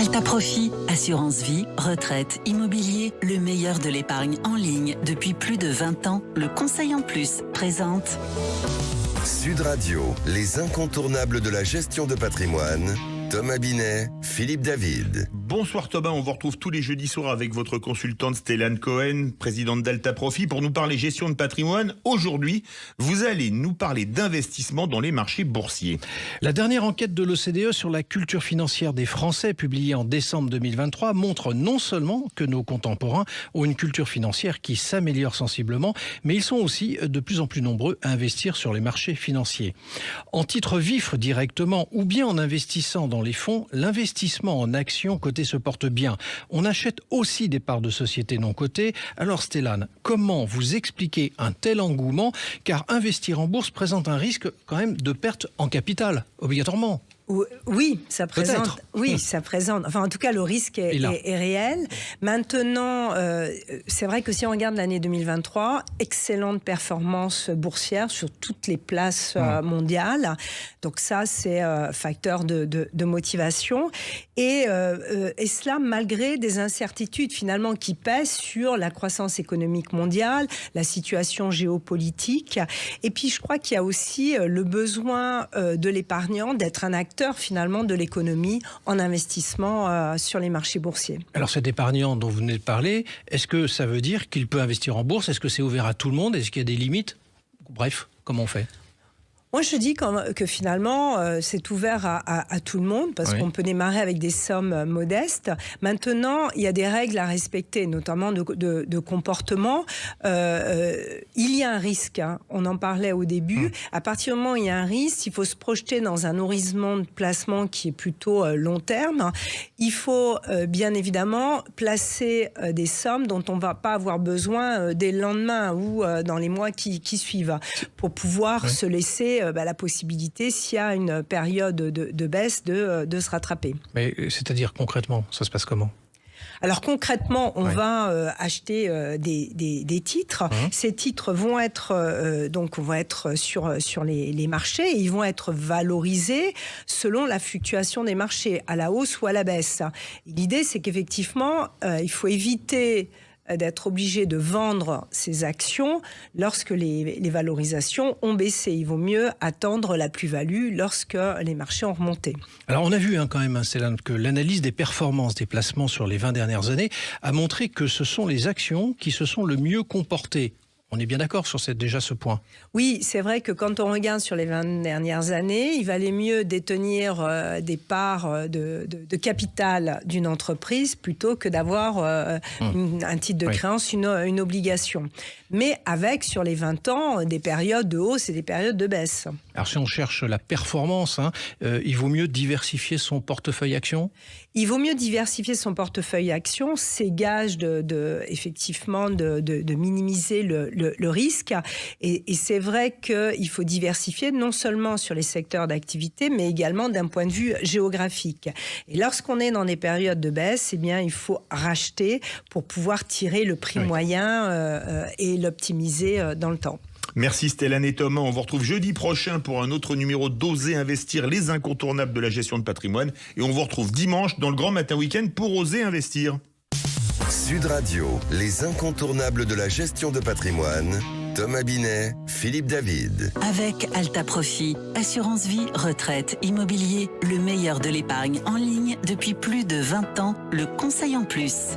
Alta Profit, assurance vie, retraite, immobilier, le meilleur de l'épargne en ligne depuis plus de 20 ans. Le Conseil en Plus présente Sud Radio, les incontournables de la gestion de patrimoine. Thomas Binet, Philippe David. Bonsoir Thomas, on vous retrouve tous les jeudis soirs avec votre consultante Stellane Cohen, présidente d'Alta Profit, pour nous parler gestion de patrimoine. Aujourd'hui, vous allez nous parler d'investissement dans les marchés boursiers. La dernière enquête de l'OCDE sur la culture financière des Français, publiée en décembre 2023, montre non seulement que nos contemporains ont une culture financière qui s'améliore sensiblement, mais ils sont aussi de plus en plus nombreux à investir sur les marchés financiers. En titre vif directement ou bien en investissant dans les fonds, l'investissement en actions cotées se porte bien. On achète aussi des parts de sociétés non cotées. Alors Stellane, comment vous expliquez un tel engouement? Car investir en bourse présente un risque quand même de perte en capital, obligatoirement. Oui, ça présente. Oui, ça présente. Enfin, en tout cas, le risque est réel. Maintenant, c'est vrai que si on regarde l'année 2023, excellente performance boursière sur toutes les places mondiales. Donc ça, c'est facteur de motivation. Et cela malgré des incertitudes finalement qui pèsent sur la croissance économique mondiale, la situation géopolitique. Et puis, je crois qu'il y a aussi le besoin de l'épargnant d'être un acteur finalement de l'économie en investissement sur les marchés boursiers. Alors cet épargnant dont vous venez de parler, est-ce que ça veut dire qu'il peut investir en bourse? Est-ce que c'est ouvert à tout le monde? Est-ce qu'il y a des limites? Bref, comment on fait? Moi, je dis que finalement, c'est ouvert à tout le monde parce qu'on peut démarrer avec des sommes modestes. Maintenant, il y a des règles à respecter, notamment de comportement. Il y a un risque, hein. On en parlait au début. À partir du moment où il y a un risque, il faut se projeter dans un horizon de placement qui est plutôt long terme. Il faut bien évidemment placer des sommes dont on ne va pas avoir besoin dès le lendemain ou dans les mois qui suivent pour pouvoir se laisser la possibilité, s'il y a une période de baisse, de se rattraper. Mais c'est-à-dire concrètement, ça se passe comment ? Alors concrètement, on va acheter des titres. Ces titres vont être sur les marchés et ils vont être valorisés selon la fluctuation des marchés, à la hausse ou à la baisse. L'idée, c'est qu'effectivement, il faut éviter d'être obligé de vendre ses actions lorsque les valorisations ont baissé. Il vaut mieux attendre la plus-value lorsque les marchés ont remonté. Alors on a vu quand même, Stellane, que l'analyse des performances des placements sur les 20 dernières années a montré que ce sont les actions qui se sont le mieux comportées. On est bien d'accord sur déjà ce point. Oui, c'est vrai que quand on regarde sur les 20 dernières années, il valait mieux détenir des parts de capital d'une entreprise plutôt que d'avoir un titre de créance, une obligation. Mais avec, sur les 20 ans, des périodes de hausse et des périodes de baisse. Alors si on cherche la performance, il vaut mieux diversifier son portefeuille action? Il vaut mieux diversifier son portefeuille action, c'est gage effectivement de minimiser le risque. Et c'est vrai qu'il faut diversifier non seulement sur les secteurs d'activité, mais également d'un point de vue géographique. Et lorsqu'on est dans des périodes de baisse, eh bien, il faut racheter pour pouvoir tirer le prix moyen et l'optimiser dans le temps. Merci Stellane et Thomas. On vous retrouve jeudi prochain pour un autre numéro d'Oser investir, les incontournables de la gestion de patrimoine. Et on vous retrouve dimanche dans le Grand Matin Week-end pour Oser investir. Sud Radio, les incontournables de la gestion de patrimoine. Thomas Binet, Philippe David. avec Alta Profit, assurance vie, retraite, immobilier, le meilleur de l'épargne en ligne depuis plus de 20 ans. Le Conseil en Plus.